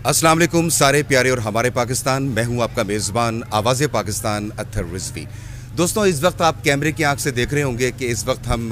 अस्सलाम वालेकुम सारे प्यारे और हमारे पाकिस्तान। मैं हूं आपका मेज़बान आवाज़ पाकिस्तान अत्तर रिजवी। दोस्तों, इस वक्त आप कैमरे की आंख से देख रहे होंगे कि इस वक्त हम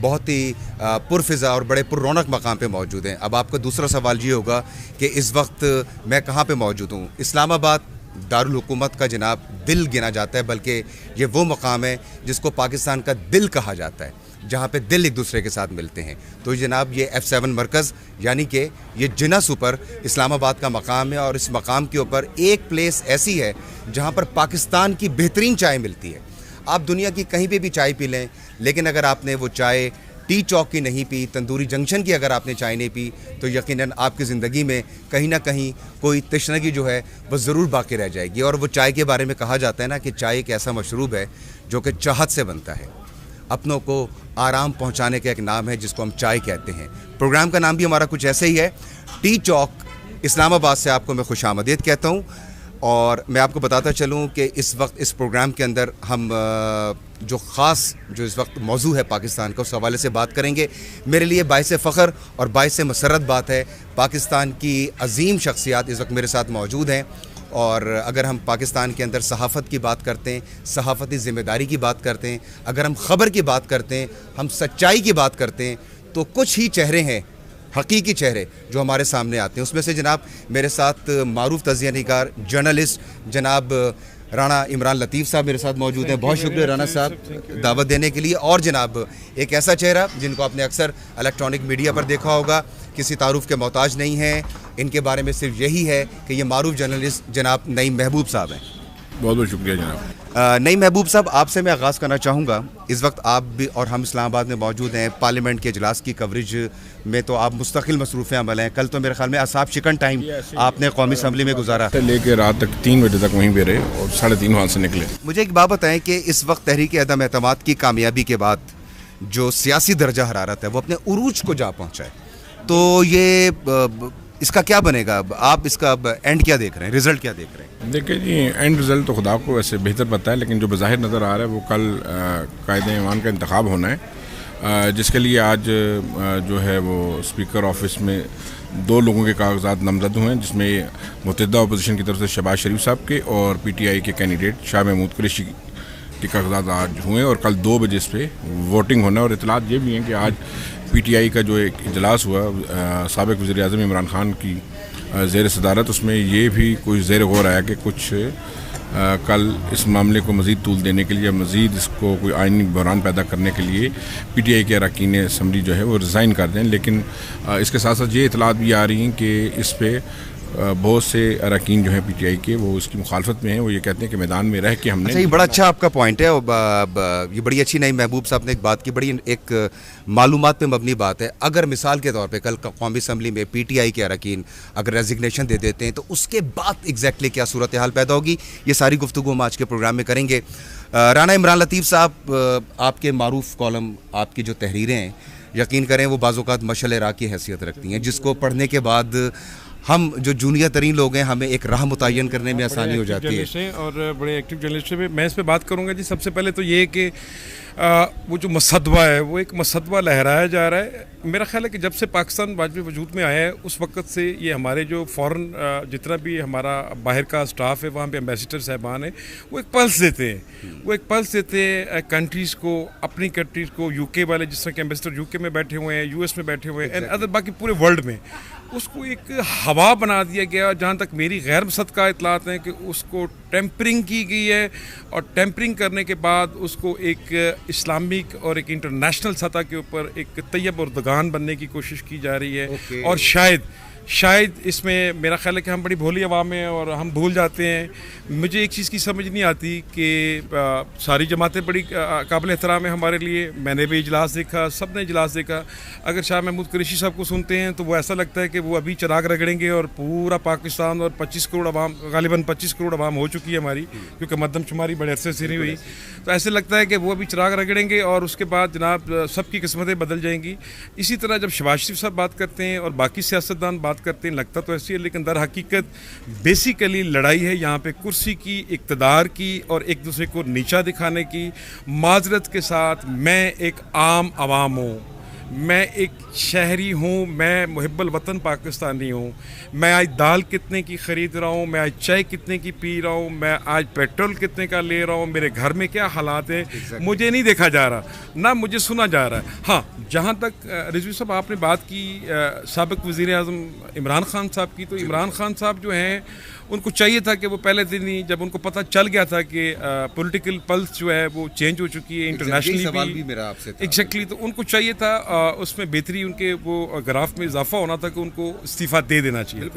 बहुत ही पुरफ़िज़ा और बड़े पुररौनक मकाम पे मौजूद हैं। अब आपका दूसरा सवाल ये होगा कि इस वक्त मैं कहाँ पे मौजूद हूँ। इस्लामाबाद दारुल हुकूमत का जनाब दिल गिना जाता है, बल्कि ये वो मकाम है जिसको पाकिस्तान का दिल कहा जाता है, जहाँ पे दिल एक दूसरे के साथ मिलते हैं। तो जनाब ये F7 मरकज़ यानी कि ये जिना सुपर इस्लामाबाद का मकाम है, और इस मकाम के ऊपर एक प्लेस ऐसी है जहाँ पर पाकिस्तान की बेहतरीन चाय मिलती है। आप दुनिया की कहीं पे भी चाय पी लें, लेकिन अगर आपने वो चाय टी चौक की नहीं पी, तंदूरी जंक्शन की अगर आपने चाय नहीं पी, तो यकीनन आपकी ज़िंदगी में कहीं ना कहीं कोई तशनगी जो है वो ज़रूर बाकी रह जाएगी। और वो चाय के बारे में कहा जाता है ना कि चाय एक ऐसा मशरूब है जो कि चाहत से बनता है, अपनों को आराम पहुंचाने का एक नाम है जिसको हम चाय कहते हैं। प्रोग्राम का नाम भी हमारा कुछ ऐसे ही है। टी चौक इस्लामाबाद से आपको मैं खुशामदीद कहता हूं। और मैं आपको बताता चलूं कि इस वक्त इस प्रोग्राम के अंदर हम जो ख़ास जो इस वक्त मौजू है पाकिस्तान का, उस हवाले से बात करेंगे। मेरे लिए बाइस फ़ख्र और बाइस मसरत बात है, पाकिस्तान की अजीम शख्सियात इस वक्त मेरे साथ मौजूद हैं। और अगर हम पाकिस्तान के अंदर सहाफ़त की बात करते हैं, सहाफ़ती ज़िम्मेदारी की बात करते हैं, अगर हम ख़बर की बात करते हैं, हम सच्चाई की बात करते हैं, तो कुछ ही चेहरे हैं, हकीकी चेहरे जो हमारे सामने आते हैं। उसमें से जनाब मेरे साथ मारूफ तज़िया निगार जर्नलिस्ट जनाब राना इमरान लतीफ़ साहब मेरे साथ मौजूद हैं। बहुत शुक्रिया राना साहब दावत देने के लिए। और जनाब एक ऐसा चेहरा जिनको आपने अक्सर इलेक्ट्रॉनिक मीडिया पर देखा होगा, किसी तारुफ के मोहताज नहीं हैं, इनके बारे में सिर्फ यही है कि ये मारूफ जर्नलिस्ट जनाब नईम महबूब साहब हैं। बहुत बहुत शुक्रिया जनाब। नईम महबूब साहब, आपसे मैं आगाज़ करना चाहूँगा। इस वक्त आप भी और हम इस्लामाबाद में मौजूद हैं। पार्लियामेंट के इजलास की कवरेज में तो आप मुस्तकिल मसरूफ़ अमल हैं। कल तो मेरे ख्याल में असाब चिकन टाइम आपने कौमी असम्बली में गुजारा, लेके रात तक 3 बजे तक वहीं पे रहे और 3:30 वहाँ से निकले। मुझे एक बात बताएं कि इस वक्त तहरीक अदम एतमाद की कामयाबी के बाद जो सियासी दर्जा हरारत है वो अपने उरूज को जा पहुँचा है, तो ये इसका क्या बनेगा? आप इसका एंड क्या देख रहे हैं, रिज़ल्ट क्या देख रहे हैं? देखिए जी, एंड रिज़ल्ट तो खुदा को वैसे बेहतर पता है, लेकिन जो बज़ाहिर नज़र आ रहा है वो कल कायदे-ए-ईमान का इंतखाब होना है, जिसके लिए आज जो है वो स्पीकर ऑफिस में 2 लोगों के कागजात नामजद हुए हैं, जिसमें मुतहदा अपोजिशन की तरफ से शहबाज शरीफ साहब के और PTI के कैंडिडेट शाह महमूद कुरैशी के कागजात आज हुए और कल 2 बजे इस पर वोटिंग होना है। और इतलात ये भी हैं कि आज PTI का जो एक इजलास हुआ साबिक़ वज़ीर-ए-आज़म इमरान खान की ज़ेर सदारत, उसमें ये भी कोई ज़ेर गौर आया कि कुछ कल इस मामले को मज़ीद तूल देने के लिए, मज़ीद इसको कोई आइनी बहरान पैदा करने के लिए PTI के अरकान असम्बली जो है वो रिज़ाइन कर दें। लेकिन इसके साथ साथ ये इतलात भी आ रही हैं कि इस पर बहुत से अरकान जो हैं PTI के वो इसकी मुखालफत में हैं। वो ये कहते हैं कि मैदान में रह के हमने अच्छा, ये बड़ा अच्छा आपका पॉइंट है। ये बड़ी अच्छी नईम महबूब साहब ने एक बात की, बड़ी एक मालूमात पे मबनी बात है। अगर मिसाल के तौर पे कल कौमी असम्बली में PTI के अरकान अगर रेजिग्नेशन दे देते हैं तो उसके बाद एग्जैक्टली क्या सूरत हाल पैदा होगी, ये सारी गुफ्तगू हम आज के प्रोग्राम में करेंगे। राना इमरान लतीफ़ साहब, आपके मारूफ कॉलम, आपकी जो तहरीरें हैं, यकीन करें वो बाज़-औक़ात मशअल राह की हैसियत रखती हैं, जिसको पढ़ने के बाद हम जो जूनियर तरीन लोग हैं हमें एक राह मुतय्यन करने में आसानी हो जाती है। और बड़े एक्टिव जर्नलिस्ट हैं। मैं इस पर बात करूंगा जी। सबसे पहले तो ये कि वो जो मसदवा है वो एक मसदवा लहराया जा रहा है। मेरा ख्याल है कि जब से पाकिस्तान बाद में वजूद में आया है उस वक्त से ये हमारे जो फ़ॉरेन जितना भी हमारा बाहर का स्टाफ है, वहाँ पे एम्बेसडर साहबान है, वो एक पल्स देते हैं। वो एक पल्स देते हैं कंट्रीज़ को, अपनी कंट्रीज़ को। UK वाले जिस तरह के एम्बेसडर UK में बैठे हुए हैं, US में बैठे हुए हैं, एंड अदर बाकी पूरे वर्ल्ड में उसको एक हवा बना दिया गया। जहाँ तक मेरी गैर मुसद्दक़ा इतलात हैं कि उसको टेम्परिंग की गई है, और टेम्परिंग करने के बाद उसको एक इस्लामिक और एक इंटरनेशनल सतह के ऊपर एक तैयब और दगान बनने की कोशिश की जा रही है। और शायद इसमें मेरा ख्याल है कि हम बड़ी भोली अवाम हैं और हम भूल जाते हैं। मुझे एक चीज़ की समझ नहीं आती कि सारी जमातें बड़ी काबिल एहतराम है हमारे लिए। मैंने भी इजलास देखा, सब ने इजलास देखा। अगर शाह महमूद कुरैशी साहब को सुनते हैं तो वो ऐसा लगता है कि वो अभी चिराग रगड़ेंगे और पूरा पाकिस्तान और 25 करोड़ अवाम, गालिबन 25 करोड़ अवाम हो चुकी है हमारी, क्योंकि मद्दमशुमारी बड़े अरसे से नहीं हुई। तो ऐसे लगता है कि वो अभी चिराग रगड़ेंगे और उसके बाद जनाब सबकी किस्मतें बदल जाएंगी। इसी तरह जब शहबाज शरीफ साहब बात करते हैं और बाकी सियासतदान बात करते हैं, लगता तो ऐसी है, लेकिन दर हकीकत बेसिकली लड़ाई है यहाँ पे कुर्सी की, इक़्तिदार की और एक दूसरे को नीचा दिखाने की। माजरत के साथ मैं एक आम आवाम हूँ, मैं एक शहरी हूँ, मैं मुहिब्बुल वतन पाकिस्तानी हूँ। मैं आज दाल कितने की ख़रीद रहा हूँ, मैं आज चाय कितने की पी रहा हूँ, मैं आज पेट्रोल कितने का ले रहा हूँ, मेरे घर में क्या हालात हैं, मुझे नहीं देखा जा रहा, ना मुझे सुना जा रहा है। हाँ, जहाँ तक रिजवी साहब आपने बात की साबिक़ वज़ीर-ए-आज़म इमरान खान साहब की, तो इमरान खान साहब जो हैं उनको चाहिए था कि वो पहले दिन ही, जब उनको पता चल गया था कि पॉलिटिकल पल्स जो है वो चेंज हो चूँकी है इंटरनेशनली भी मेरा आपसे था। एग्जैक्टली, तो उनको चाहिए था उसमें बेहतरी, उनके वो ग्राफ में इजाफा होना था कि उनको इस्तीफ़ा दे देना चाहिए।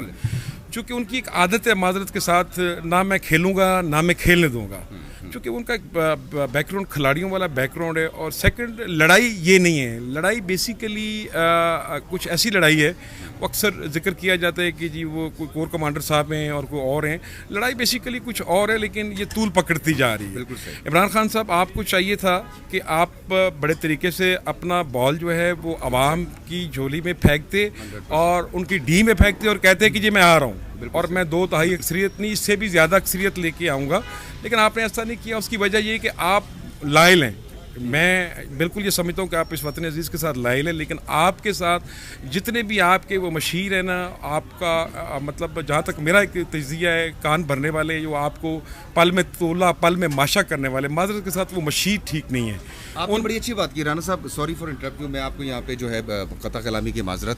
चूँकि उनकी एक आदत है माजरत के साथ, ना मैं खेलूँगा ना मैं खेलने दूँगा, क्योंकि उनका एक बैकग्राउंड खिलाड़ियों वाला बैकग्राउंड है। और सेकंड, लड़ाई ये नहीं है, लड़ाई बेसिकली कुछ ऐसी लड़ाई है, वो अक्सर जिक्र किया जाता है कि जी वो कोई कोर कमांडर साहब हैं और कोई और हैं, लड़ाई बेसिकली कुछ और है, लेकिन ये तूल पकड़ती जा रही है। इमरान खान साहब, आपको चाहिए था कि आप बड़े तरीके से अपना बॉल जो है वो आवाम की झोली में फेंकते और उनकी डी में फेंकते और कहते कि जी मैं आ रहा हूँ और मैं 2/3 अक्सरियत नहीं, इससे भी ज़्यादा अक्सरियत लेके आऊँगा। लेकिन आपने ऐसा नहीं किया। उसकी वजह ये कि आप लायल हैं। मैं बिल्कुल ये समझता हूँ कि आप इस वतन अजीज़ के साथ लायल हैं, लेकिन आपके साथ जितने भी आपके वो मशीर हैं ना, आपका मतलब जहाँ तक मेरा एक तजिया है, कान भरने वाले, जो आपको पल में तोला पल में माशा करने वाले, माजरत के साथ वो मशीर ठीक नहीं है। आपने बड़ी अच्छी बात की राना साहब, सॉरी फॉर इंटरप्ट यू, मैं आपको यहाँ पे जो है क़ता कलामी की माजरत।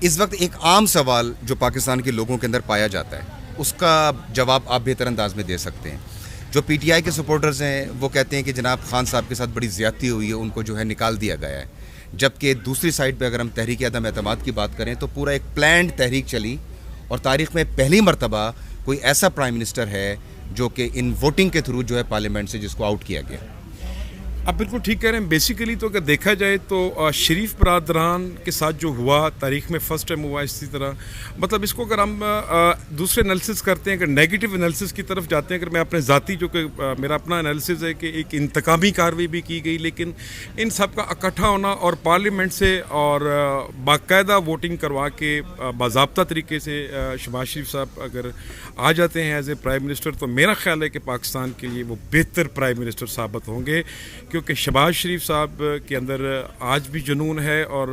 इस वक्त एक आम सवाल जो पाकिस्तान के लोगों के अंदर पाया जाता है, उसका जवाब आप बेहतर अंदाज में दे सकते हैं। जो पीटीआई के सपोर्टर्स हैं वो कहते हैं कि जनाब खान साहब के साथ बड़ी ज़्यादती हुई है, उनको जो है निकाल दिया गया है। जबकि दूसरी साइड पे अगर हम तहरीक अदम एतमाद की बात करें तो पूरा एक प्लान्ड तहरीक चली और तारीख़ में पहली मरतबा कोई ऐसा प्राइम मिनिस्टर है जो कि इन वोटिंग के थ्रू जो है पार्लियामेंट से जिसको आउट किया गया। आप बिल्कुल ठीक कह रहे हैं। बेसिकली तो अगर देखा जाए तो शरीफ बरादरान के साथ जो हुआ तारीख में फ़र्स्ट टाइम हुआ इसी तरह, मतलब इसको अगर हम दूसरे एनालिसिस करते हैं, अगर नेगेटिव एनालिसिस की तरफ जाते हैं, अगर मैं अपने ज़ाती जो कि मेरा अपना एनालिसिस है कि एक इंतकामी कार्रवाई भी की गई, लेकिन इन सब का इकट्ठा होना और पार्लियामेंट से और बाकायदा वोटिंग करवा के बाज़ाब्ता तरीके से शहबाज शरीफ साहब अगर आ जाते हैं एज ए प्राइम मिनिस्टर, तो मेरा ख्याल है कि पाकिस्तान के लिए वो बेहतर प्राइम मिनिस्टर साबित होंगे, क्योंकि शहबाज शरीफ साहब के अंदर आज भी जुनून है और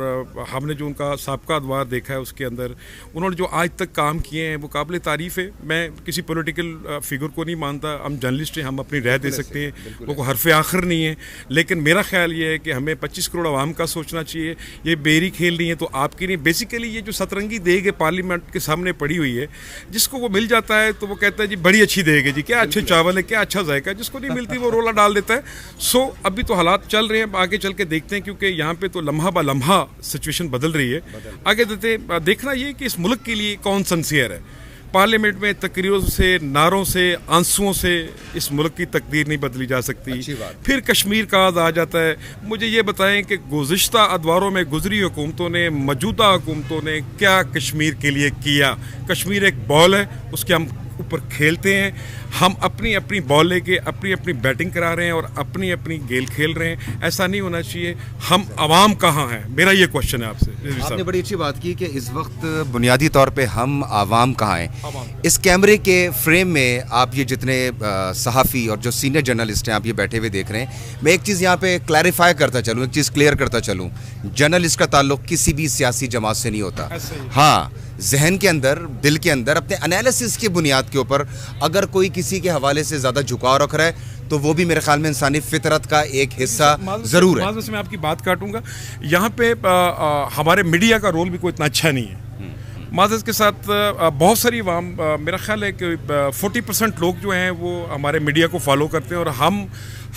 हमने जो उनका साबका अदवार देखा है उसके अंदर उन्होंने जो आज तक काम किए हैं वो काबिल तारीफ़ है। मैं किसी पॉलिटिकल फिगर को नहीं मानता, हम जर्नलिस्ट हैं, हम अपनी राय दे सकते हैं, वो कोई हरफ आखिर नहीं है, लेकिन मेरा ख्याल ये है कि हमें 25 करोड़ आवाम का सोचना चाहिए। ये बेरी खेल रही है तो आपकी नहीं, बेसिकली ये जो सतरंगी देग है पार्लियामेंट के सामने पड़ी हुई है, जिसको वो मिल जाता है तो वो कहता है जी बड़ी अच्छी देग है जी, क्या अच्छे चावल है, क्या अच्छा जायका है, जिसको नहीं मिलती वो रोला डाल देता है। सो अभी तो हालात चल रहे हैं, आगे चल के देखते हैं, क्योंकि यहाँ पे तो लम्हा ब लम्हा सिचुएशन बदल रही है। आगे देखना ये कि इस मुल्क के लिए कौन सिंसियर है। पार्लियामेंट में तकरीरों से, नारों से, आंसुओं से इस मुल्क की तकदीर नहीं बदली जा सकती। फिर कश्मीर का आ जाता है। मुझे ये बताएं कि गुज़िश्ता अदवारों में गुजरी हुकूमतों ने, मौजूदा हुकूमतों ने क्या कश्मीर के लिए किया। कश्मीर एक बॉल है, उसके हम ऊपर खेलते हैं, हम अपनी अपनी बॉल लेके अपनी अपनी बैटिंग करा रहे हैं और अपनी अपनी गेल खेल रहे हैं। ऐसा नहीं होना चाहिए। हम आवाम कहाँ हैं, मेरा ये क्वेश्चन है आपसे। आपने बड़ी अच्छी बात की कि इस वक्त बुनियादी तौर पे हम आवाम कहाँ हैं। इस कैमरे के फ्रेम में आप ये जितने सहाफ़ी और जो सीनियर जर्नलिस्ट हैं आप ये बैठे हुए देख रहे हैं, मैं एक चीज़ यहाँ पे क्लैरिफाई करता चलूँ, एक चीज़ क्लियर करता चलूँ, जर्नलिस्ट का ताल्लुक किसी भी सियासी जमात से नहीं होता। हाँ, जहन के अंदर, दिल के अंदर अपने एनालिसिस की बुनियाद के ऊपर अगर कोई किसी के हवाले से ज़्यादा झुकाव रख रहा है तो वो भी मेरे ख्याल में इंसानी फितरत का एक हिस्सा ज़रूर है। मैं आपकी बात काटूंगा, यहाँ पे हमारे मीडिया का रोल भी कोई इतना अच्छा नहीं है। माज़रत के साथ बहुत सारी आवाम, मेरा ख्याल है कि 40% लोग जो हैं वो हमारे मीडिया को फॉलो करते हैं और हम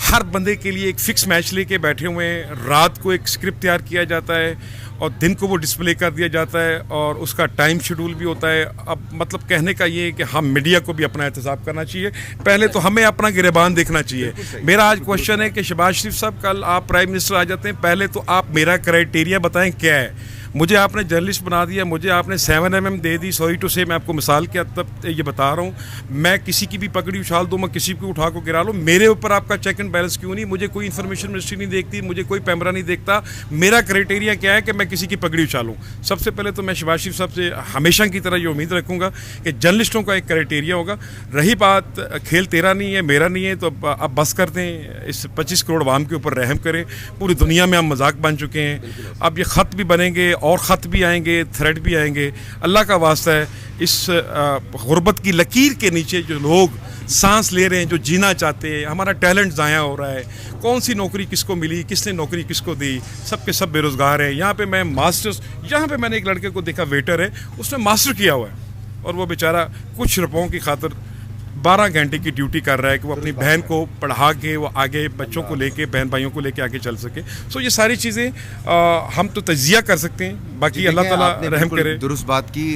हर बंदे के लिए एक फ़िक्स मैच लेके बैठे हुए हैं। रात को एक स्क्रिप्ट तैयार किया जाता है और दिन को वो डिस्प्ले कर दिया जाता है और उसका टाइम शेड्यूल भी होता है। अब मतलब कहने का ये है कि हम मीडिया को भी अपना एहतसाब करना चाहिए। पहले तो हमें अपना गिरेबान देखना चाहिए। मेरा आज क्वेश्चन है कि शहबाज शरीफ साहब कल आप प्राइम मिनिस्टर आ जाते हैं, पहले तो आप मेरा क्राइटेरिया बताएं क्या है। मुझे आपने जर्नलिस्ट बना दिया, मुझे आपने 7mm they the. Sorry to से, मैं आपको मिसाल के तब ये बता रहा हूँ, मैं किसी की भी पकड़ी उछाल दूँ, मैं किसी को उठा को गिरा लूँ, मेरे ऊपर आपका चेक एंड बैलेंस क्यों नहीं? मुझे कोई इन्फॉर्मेशन मिनिस्ट्री नहीं देखती, मुझे कोई पैमरा नहीं देखता। मेरा क्राइटेरिया क्या है कि मैं किसी की पकड़ी उछालूँ? सबसे पहले तो मैं शहबाज शरीफ साहब से हमेशा की तरह ये उम्मीद रखूँगा कि जर्नलिस्टों का एक क्राइटेरिया होगा। रही बात खेल तेरा नहीं है मेरा नहीं है, तो अब बस कर दें, इस 25 करोड़ आवाम के ऊपर रहम करें। पूरी दुनिया में हम मजाक बन चुके हैं। अब ये ख़त भी बनेंगे और ख़त भी आएंगे, थ्रेड भी आएंगे। अल्लाह का वास्ता है, इस गुर्बत की लकीर के नीचे जो लोग सांस ले रहे हैं, जो जीना चाहते हैं, हमारा टैलेंट ज़ाया हो रहा है, कौन सी नौकरी किसको मिली, किसने नौकरी किसको दी, सब के सब बेरोज़गार हैं। यहाँ पे मैं मास्टर्स, यहाँ पे मैंने एक लड़के को देखा, वेटर है, उसने मास्टर किया हुआ है, और वो बेचारा कुछ रुपयों की खातिर 12 घंटे की ड्यूटी कर रहा है कि वो अपनी बहन को पढ़ा के वो आगे बच्चों को लेके, बहन भाइयों को लेके आगे चल सके। सो ये सारी चीज़ें हम तो तजिया कर सकते हैं, बाकी अल्लाह ताला रहम करे। दुरुस्त बात की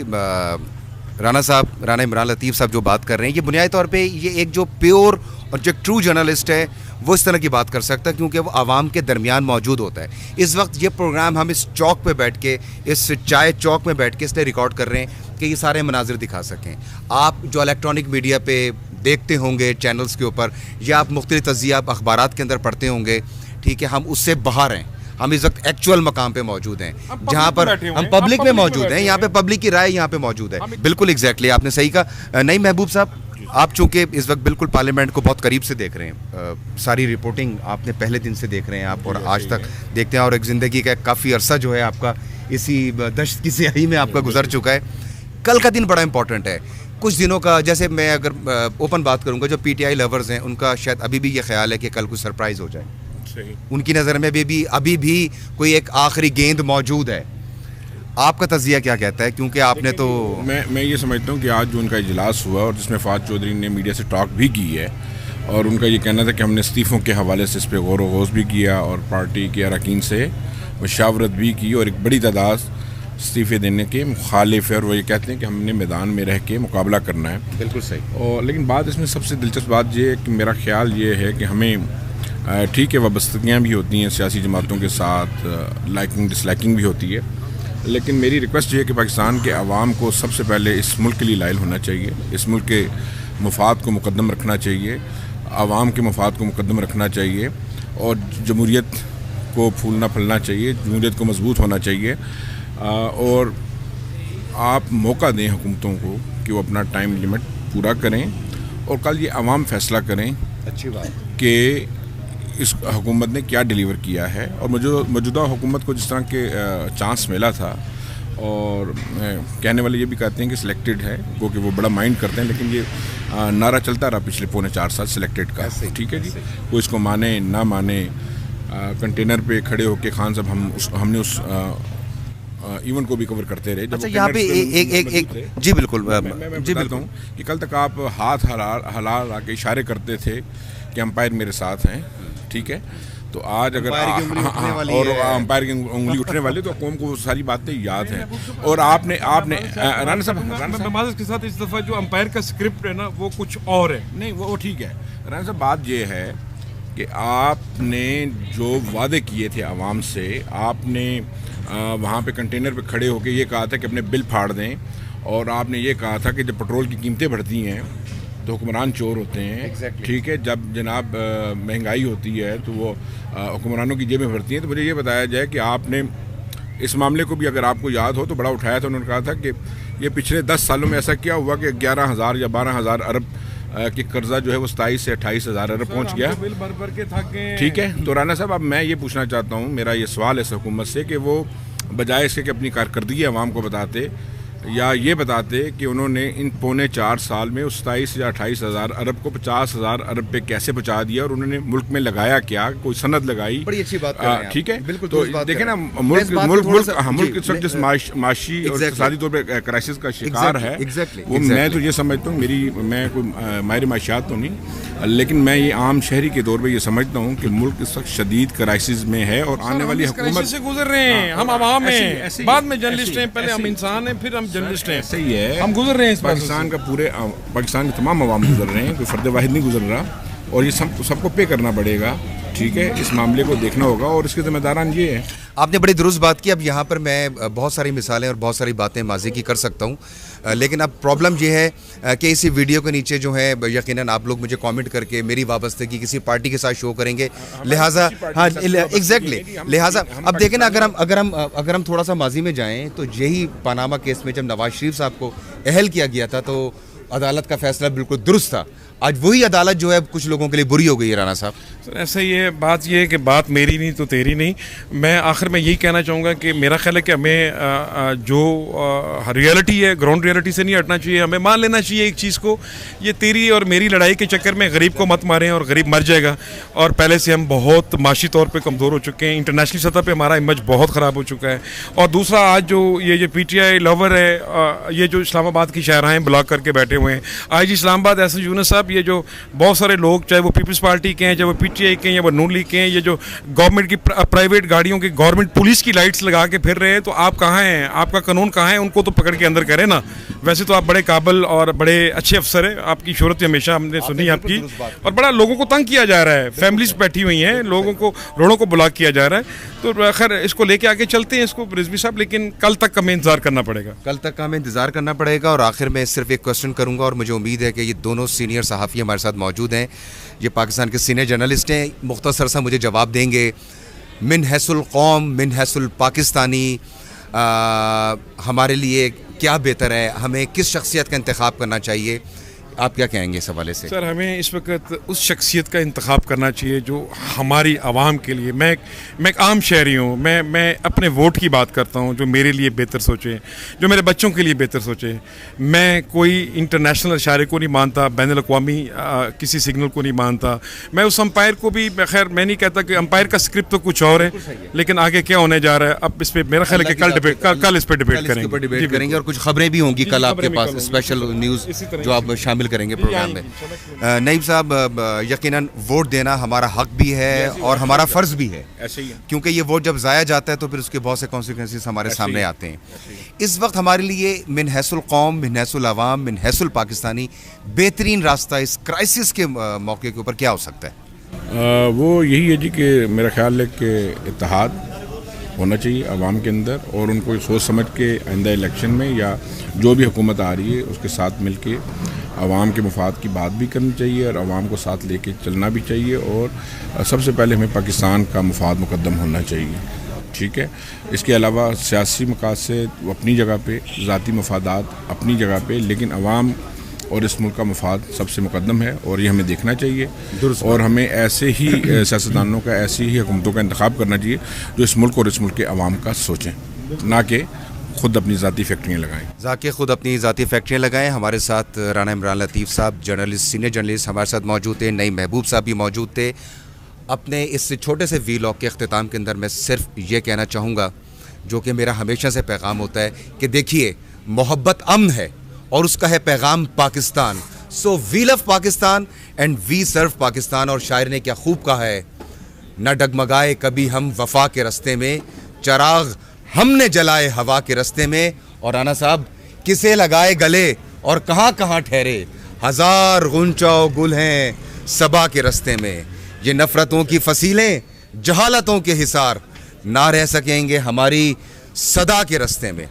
राना साहब, राना इमरान लतीफ़ साहब जो बात कर रहे हैं, ये बुनियादी तौर पे ये एक जो प्योर और जो ट्रू जर्नलिस्ट है वो इस तरह की बात कर सकता है, क्योंकि वो आवाम के दरमियान मौजूद होता है। इस वक्त ये प्रोग्राम हम इस चौक पे बैठ के, इस चाय चौक में बैठ के इसलिए रिकॉर्ड कर रहे हैं कि ये सारे मनाजिर दिखा सकें। आप जो इलेक्ट्रॉनिक मीडिया पे देखते होंगे चैनल्स के ऊपर, या आप मुख्तलिफ तज़िया आप अखबारात के अंदर पढ़ते होंगे, ठीक है, हम उससे बाहर हैं। हम इस वक्त एक्चुअल मकाम पे मौजूद हैं, जहाँ पर हम पब्लिक में मौजूद हैं। यहाँ पे पब्लिक की राय यहाँ पे मौजूद है। बिल्कुल एग्जैक्टली आपने सही कहा। नहीं महबूब साहब, आप चूँकि इस वक्त बिल्कुल पार्लियामेंट को बहुत करीब से देख रहे हैं, सारी रिपोर्टिंग आपने पहले दिन से देख रहे हैं आप, और आज तक देखते हैं, और एक ज़िंदगी का काफ़ी अरसा जो है आपका इसी दश्त की स्याही में आपका गुजर चुका है। कल का दिन बड़ा इंपॉर्टेंट है। कुछ दिनों का, जैसे मैं अगर ओपन बात करूँगा, जो PTI लवर्स हैं उनका शायद अभी भी ये ख्याल है कि कल कुछ सरप्राइज़ हो जाए। उनकी नज़र में अभी भी कोई एक आखिरी गेंद मौजूद है। आपका तज़िया क्या कहता है? क्योंकि आपने तो मैं ये समझता हूँ कि आज जो उनका इजलास हुआ और जिसमें फ़ाद चौधरी ने मीडिया से टॉक भी की है, और उनका ये कहना था कि हमने इस्तीफ़ों के हवाले से इस पर गौर व गौस भी किया और पार्टी के अरकान से मशावरत भी की, और एक बड़ी तादाद इस्तीफ़े देने के मुखालिफ है, और वो ये कहते हैं कि हमने मैदान में रह के मुकाबला करना है। बिल्कुल सही। और लेकिन बात इसमें सबसे दिलचस्प बात ये है कि मेरा ख्याल ये है कि हमें ठीक है, वाबस्तगियाँ भी होती हैं सियासी जमातों के साथ, लाइकिंग डिसलाइकिंग भी होती है, लेकिन मेरी रिक्वेस्ट ये है कि पाकिस्तान के अवाम को सबसे पहले इस मुल्क के लिए लायल होना चाहिए, इस मुल्क के मफाद को मुकद्दम रखना चाहिए, अवाम के मफाद को मुकद्दम रखना चाहिए, और जमहूरियत को फूलना फलना चाहिए, जमहूरियत को मजबूत होना चाहिए। और आप मौका दें हुकूमतों को कि वो अपना टाइम लिमिट पूरा करें, और कल ये अवाम फैसला करें, अच्छी बात, कि इस हुकूमत ने क्या डिलीवर किया है। और मौजूदा हुकूमत को जिस तरह के चांस मिला था, और कहने वाले ये भी कहते हैं कि सिलेक्टेड है, क्योंकि वो बड़ा माइंड करते हैं, लेकिन ये नारा चलता रहा पिछले 4.25 साल सिलेक्टेड का। ठीक है जी, कोई इसको माने ना माने, कंटेनर पे खड़े होके खान साहब हमने उस इवेंट को भी कवर करते रहे। अच्छा, यहाँ पे एक जी बिल्कुल, मैं जी बिल्कुल हूँ कि कल तक आप हाथ हला के इशारे करते थे कि अंपायर मेरे साथ हैं, ठीक है, तो आज अगर और अंपायर की उंगली उठने वाली, तो कौम को सारी बातें याद हैं। और आपने राना साहब के साथ इस दफ़ा जो अंपायर का स्क्रिप्ट है ना, वो कुछ और है। नहीं, वो ठीक है राना साहब, बात ये है कि आपने जो वादे किए थे आवाम से, आपने वहाँ पे कंटेनर पे खड़े होकर ये कहा था कि अपने बिल फाड़ दें, और आपने ये कहा था कि जब पेट्रोल की कीमतें बढ़ती हैं तो हुक्मरान चोर होते हैं। ठीक है, जब जनाब महंगाई होती है तो वो हुक्मरानों की जेबें भरती हैं। तो मुझे ये बताया जाए कि आपने इस मामले को भी, अगर आपको याद हो, तो बड़ा उठाया था। उन्होंने कहा था कि ये पिछले 10 सालों में ऐसा क्या हुआ कि 11,000 या 12,000 अरब कि कर्जा जो है वो 27 से 28,000 अरब पहुँच गया। बिल भर के थक गए। ठीक है, तो राना साहब, अब मैं ये पूछना चाहता हूँ, मेरा ये सवाल है इस हुकूमत से, कि वो बजाय इसके कि अपनी कारकर्दगी आवाम को बताते, या ये बताते कि उन्होंने इन 4.25 साल में उस 27 या 28,000 अरब को 50,000 अरब पे कैसे पहुँचा दिया, और उन्होंने मुल्क में लगाया क्या, कोई सनद लगाई। बड़ी अच्छी बात ठीक है, बिल्कुल। तो देखें ना, मुल्क इस वक्त जिस माशी और इक़्तिसादी तौर पर क्राइसिस का शिकार है, वो मैं तो ये समझता हूँ, मैं कोई माहिर माशियात तो नहीं, लेकिन मैं ये आम शहरी के तौर पर ये समझता हूँ कि मुल्क इस वक्त शदीद क्राइसिस में है, और आने वाली हुकूमत से गुजर रहे हैं। हम आवाम हैं, बाद में जर्नलिस्ट हैं, पहले हम इंसान हैं, फिर हम जर्नलिस्ट हैं। सही है, हम गुजर रहे हैं, पाकिस्तान का पूरे पाकिस्तान के तमाम अवाम गुजर रहे हैं, कोई फर्द वाहिद नहीं गुजर रहा, और ये सबको पे करना पड़ेगा। ठीक है, इस मामले को देखना होगा और इसके जिम्मेदारान ये हैं। आपने बड़ी दुरुस्त बात की। अब यहाँ पर मैं बहुत सारी मिसालें और बहुत सारी बातें माजी की कर सकता हूँ, लेकिन अब प्रॉब्लम ये है कि इसी वीडियो के नीचे जो है यकीनन आप लोग मुझे कमेंट करके मेरी वाबस्तगी किसी पार्टी के साथ शो करेंगे, लिहाजा हाँ एग्जैक्टली, लिहाजा अब देखें ना, अगर हम थोड़ा सा माजी में जाएं तो यही पनामा केस में जब नवाज शरीफ साहब को अहल किया गया था तो अदालत का फैसला बिल्कुल दुरुस्त था। आज वही अदालत जो है कुछ लोगों के लिए बुरी हो गई है। राना साहब, सर ऐसा ये बात ये है कि बात मेरी नहीं तो तेरी नहीं। मैं आखिर में यही कहना चाहूँगा कि मेरा ख्याल है कि हमें जो रियलिटी है, ग्राउंड रियलिटी से नहीं हटना चाहिए। हमें मान लेना चाहिए एक चीज़ को, ये तेरी और मेरी लड़ाई के चक्कर में गरीब को मत मारें और गरीब मर जाएगा। और पहले से हम बहुत माशी तौर पर कमज़ोर हो चुके हैं, इंटरनेशनल सतह पर हमारा इमेज बहुत ख़राब हो चुका है। और दूसरा, आज जो ये जो PTI लवर है, ये जो इस्लामाबाद की शाहराएँ ब्लॉक करके बैठे हुए हैं, आज इस्लामाबाद ऐसे यूनुस साहब, ये जो बहुत सारे लोग, चाहे वो पीपल्स पार्टी के हैं, चाहे वो PTI के हैं, या वो नून लीग के हैं, ये जो गवर्नमेंट की प्राइवेट गाड़ियों की, गवर्नमेंट पुलिस की लाइट्स लगा के फिर रहे हैं, तो आप कहाँ हैं? आपका कानून कहाँ है? उनको तो पकड़ के अंदर करें ना। वैसे तो आप बड़े काबिल और बड़े अच्छे अफसर हैं, आपकी शोहरत हमेशा हमने सुनी आपकी, और बड़ा लोगों को तंग किया जा रहा है, फैमिलीज बैठी हुई हैं, लोगों को, रोडों को ब्लॉक किया जा रहा है। तो खैर इसको लेके आगे चलते हैं इसको रिजवी साहब, लेकिन कल तक हमें इंतजार करना पड़ेगा। कल तक हमें इंतजार करना पड़ेगा। और आखिर में सिर्फ एक क्वेश्चन करूंगा, और मुझे उम्मीद है कि ये दोनों सीनियर सहाफ़ी हमारे साथ मौजूद हैं, ये पाकिस्तान के सीनियर जर्नलिस्ट हैं, मुख्तसर सा मुझे जवाब देंगे। मिन हैसुल कौम, मिन हैसुल पाकिस्तानी, हमारे लिए क्या बेहतर है? हमें किस शख्सियत का इंतखाब करना चाहिए? आप क्या कहेंगे इस हवाले से? सर, हमें इस वक्त उस शख्सियत का इंतखाब करना चाहिए जो हमारी आवाम के लिए, मैं एक आम शहरी हूँ, मैं अपने वोट की बात करता हूँ, जो मेरे लिए बेहतर सोचे, जो मेरे बच्चों के लिए बेहतर सोचे। मैं कोई इंटरनेशनल इशारे को नहीं मानता, बैनुल अक़वामी किसी सिग्नल को नहीं मानता। मैं उस अंपायर को भी, खैर मैं नहीं कहता कि अंपायर का स्क्रिप्ट तो कुछ और है, लेकिन आगे क्या होने जा रहा है अब इस पर मेरा ख्याल है कि कल इस पर डिबेट करेंगे। और कुछ खबरें भी होंगी कल आपके पास, स्पेशल न्यूज़ जो आप शामिल करेंगे प्रोग्राम में। नईम साहब, यकीनन वोट देना हमारा हक भी है और हमारा फ़र्ज़ भी है, ऐसे ही है, क्योंकि ये वोट जब ज़ाया जाता है तो फिर उसके बहुत से कॉन्सिक्वेंसेस हमारे सामने आते हैं। इस वक्त हमारे लिए मिन हैसुल कौम, मिन हैसुल अवाम, मिन हैसुल पाकिस्तानी बेहतरीन रास्ता इस क्राइसिस के मौके के ऊपर क्या हो सकता है? वो यही है जी कि मेरा ख्याल है कि इत्तेहाद होना चाहिए आवाम के अंदर, और उनको सोच समझ के आइंदा इलेक्शन में या जो भी हुकूमत आ रही है उसके साथ मिल के आवाम के मफाद की बात भी करनी चाहिए और आवाम को साथ लेके चलना भी चाहिए। और सबसे पहले हमें पाकिस्तान का मफाद मुकद्दम होना चाहिए, ठीक है। इसके अलावा सियासी मकासद अपनी जगह पे, ज़ाती मफादात अपनी जगह पे, लेकिन आवाम और इस मुल्क का मफाद सबसे मुकद्दम है और ये हमें देखना चाहिए। और हमें ऐसे ही सियासतदानों का, ऐसी ही हुकूमतों का इंतखाब करना चाहिए जो इस मुल्क और इस मुल्क के अवाम का सोचें, ना कि खुद अपनी ज़ाती फैक्ट्रियाँ लगाएं। जाके खुद अपनी ज़ाती फैक्ट्रियाँ लगाएं। हमारे साथ राना इमरान लतीफ़ साहब, जर्नलिस्ट, सीनियर जर्नलिस्ट हमारे साथ मौजूद थे। नईम महबूब साहब भी मौजूद थे। अपने इस छोटे से वीलॉग के अख्तिताम के अंदर मैं सिर्फ ये कहना चाहूँगा, जो कि मेरा हमेशा से पैगाम होता है, कि देखिए मोहब्बत अमन है और उसका है पैगाम Pakistan. So we love Pakistan and we serve Pakistan. और शायर ने क्या खूब कहा है, न डगमगाए कभी हम वफा के रस्ते में, चराग हमने जलाए हवा के रस्ते में। और राना साहब, किसे लगाए गले और कहाँ कहाँ ठहरे, हजार गुंचा गुल हैं सबा के रस्ते में। ये नफ़रतों की फसीलें, जहालतों के हिसार, ना रह सकेंगे हमारी सदा के रस्ते में।